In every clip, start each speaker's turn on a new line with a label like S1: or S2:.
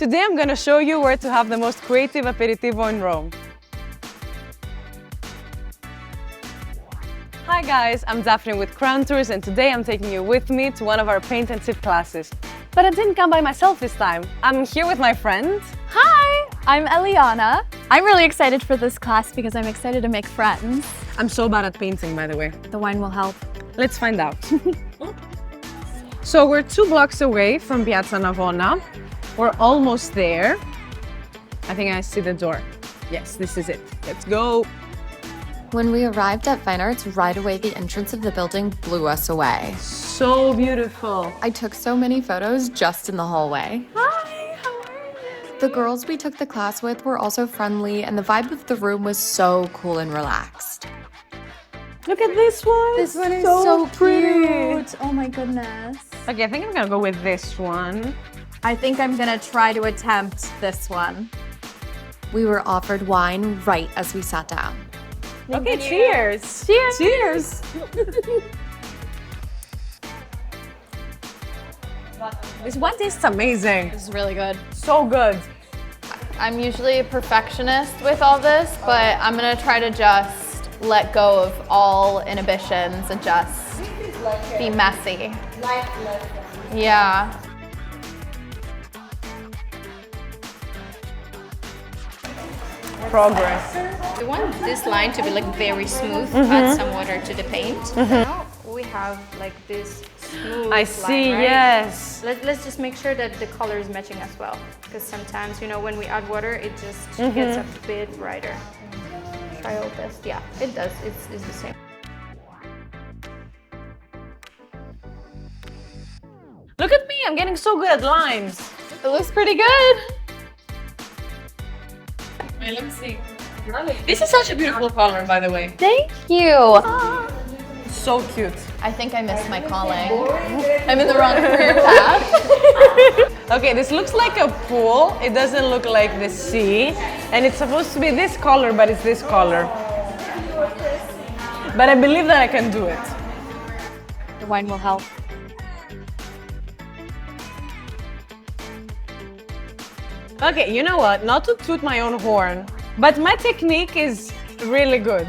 S1: Today I'm gonna show you where to have the most creative aperitivo in Rome. Hi guys, I'm Daphne with Crown Tours and today I'm taking you with me to one of our paint and sip classes. But I didn't come by myself this time. I'm here with my friend.
S2: Hi, I'm Eliana. I'm really excited for this class because I'm excited to make friends.
S1: I'm so bad at painting, by the way.
S2: The wine will help.
S1: Let's find out. So we're 2 blocks away from Piazza Navona. We're almost there. I think I see the door. Yes, this is it. Let's go.
S3: When we arrived at Fine Arts, right away the entrance of the building blew us away.
S1: So beautiful.
S3: I took so many photos just in the hallway.
S2: Hi, how are you?
S3: The girls we took the class with were also friendly, and the vibe of the room was so cool and relaxed.
S1: Look at this one.
S2: This one is
S1: so
S2: pretty.
S1: cute.
S2: Oh my goodness.
S1: Okay, I think I'm gonna go with this one.
S2: I think I'm gonna try to attempt this one.
S3: We were offered wine right as we sat down.
S1: Okay, cheers.
S2: Cheers.
S1: Cheers. This one tastes amazing.
S2: This is really good.
S1: So good.
S2: I'm usually a perfectionist with all this, but I'm gonna try to just let go of all inhibitions and just be messy. Yeah.
S1: Progress.
S4: We want this line to be like very smooth, add some water to the paint. Now we have like this smooth
S1: I see,
S4: line, right?
S1: yes.
S4: Let's just make sure that the color is matching as well. Because sometimes, you know, when we add water, it just gets a bit brighter. Trial test, yeah, it does, it's the same.
S1: Look at me, I'm getting so good at lines.
S2: It looks pretty good.
S1: Wait, let me see. This is such a beautiful color, by the way.
S2: Thank you.
S1: So cute.
S2: I think I missed my calling. I'm in the wrong career path.
S1: Okay, this looks like a pool. It doesn't look like the sea. And it's supposed to be this color, but it's this color. But I believe that I can do it.
S2: The wine will help.
S1: Okay, you know what? Not to toot my own horn, but my technique is really good.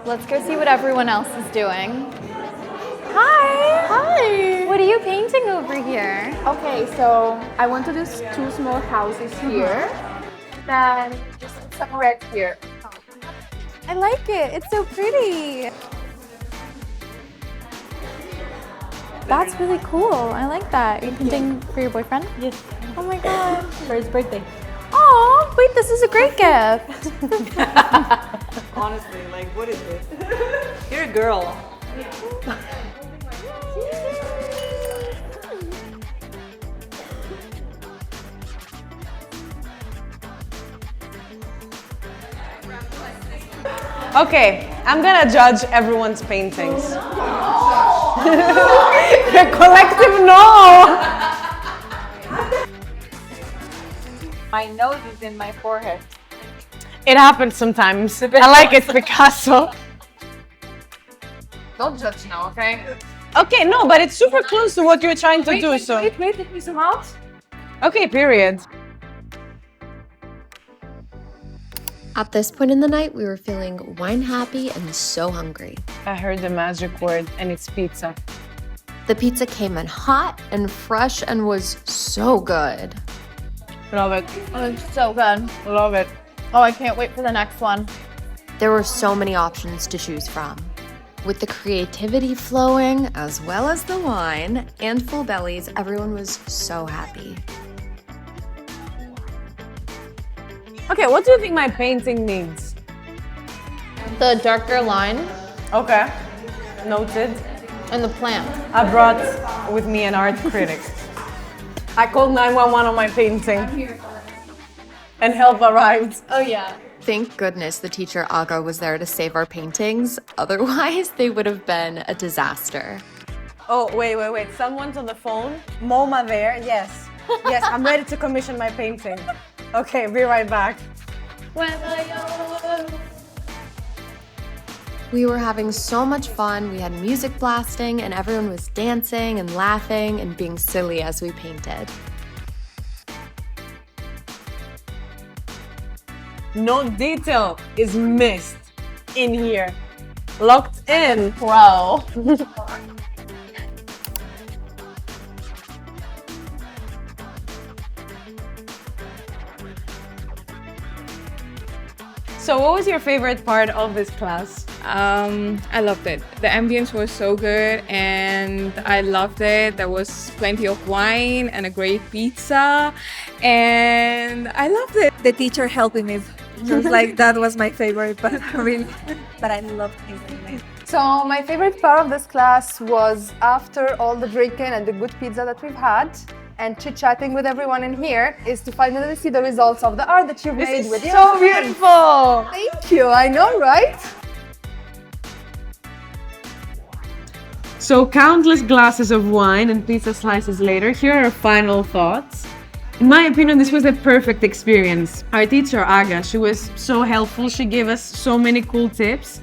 S2: Let's go see what everyone else is doing. Hi!
S5: Hi!
S2: What are you painting over here?
S5: Okay, so I want to do 2 small houses here. Then just some red here.
S2: I like it. It's so pretty. That's really cool. I like that. Are you painting for your boyfriend?
S1: Yes.
S2: Oh my god.
S1: For his birthday.
S2: Oh, wait, this is a great gift.
S1: Honestly, like, what is this? You're a girl. Okay, I'm gonna judge everyone's paintings. The collective no!
S5: My nose is in my forehead.
S1: It happens sometimes. I like it, Picasso.
S5: Don't judge now, okay?
S1: Okay, no, but it's super close to what you're trying to do, so...
S5: Wait, let me zoom out.
S1: Okay, period.
S3: At this point in the night, we were feeling wine happy and so hungry.
S1: I heard the magic word, and it's pizza.
S3: The pizza came in hot and fresh and was so good.
S1: Love it.
S2: Oh, it's so good.
S1: Love it.
S2: Oh, I can't wait for the next one.
S3: There were so many options to choose from. With the creativity flowing, as well as the wine and full bellies, everyone was so happy.
S1: Okay, what do you think my painting needs?
S2: The darker line
S1: Okay, noted.
S2: and the plant.
S1: I brought with me an art critic. I called 911 on my painting. And help arrived.
S2: Oh yeah.
S3: Thank goodness the teacher Aga was there to save our paintings. Otherwise, they would have been a disaster.
S1: Oh, wait. Someone's on the phone. MoMA there, yes. Yes, I'm ready to commission my painting. Okay, be right back.
S3: We were having so much fun. We had music blasting and everyone was dancing and laughing and being silly as we painted.
S1: No detail is missed in here. Locked in.
S2: Pro.
S1: So what was your favorite part of this class?
S6: I loved it. The ambience was so good and I loved it. There was plenty of wine and a great pizza and I loved it.
S7: The teacher helping me. Just like that was my favorite, but really, but I loved it.
S5: So my favorite part of this class was after all the drinking and the good pizza that we've had and chit-chatting with everyone in here is to finally see the results of the art that you've made with your
S1: So beautiful!
S5: Thank you, I know, right?
S1: So countless glasses of wine and pizza slices later, here are our final thoughts. In my opinion, this was a perfect experience. Our teacher, Aga, she was so helpful. She gave us so many cool tips.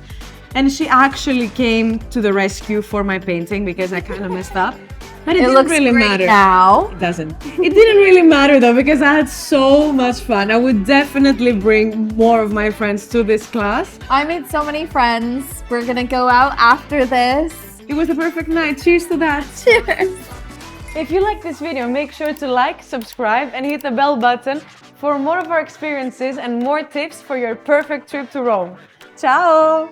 S1: And she actually came to the rescue for my painting because I kind of messed up. But it didn't really matter.
S2: Now.
S1: It doesn't. It didn't really matter though because I had so much fun. I would definitely bring more of my friends to this class.
S2: I made so many friends. We're gonna go out after this.
S1: It was a perfect night. Cheers to that.
S2: Cheers.
S1: If you like this video, make sure to like, subscribe and hit the bell button for more of our experiences and more tips for your perfect trip to Rome. Ciao!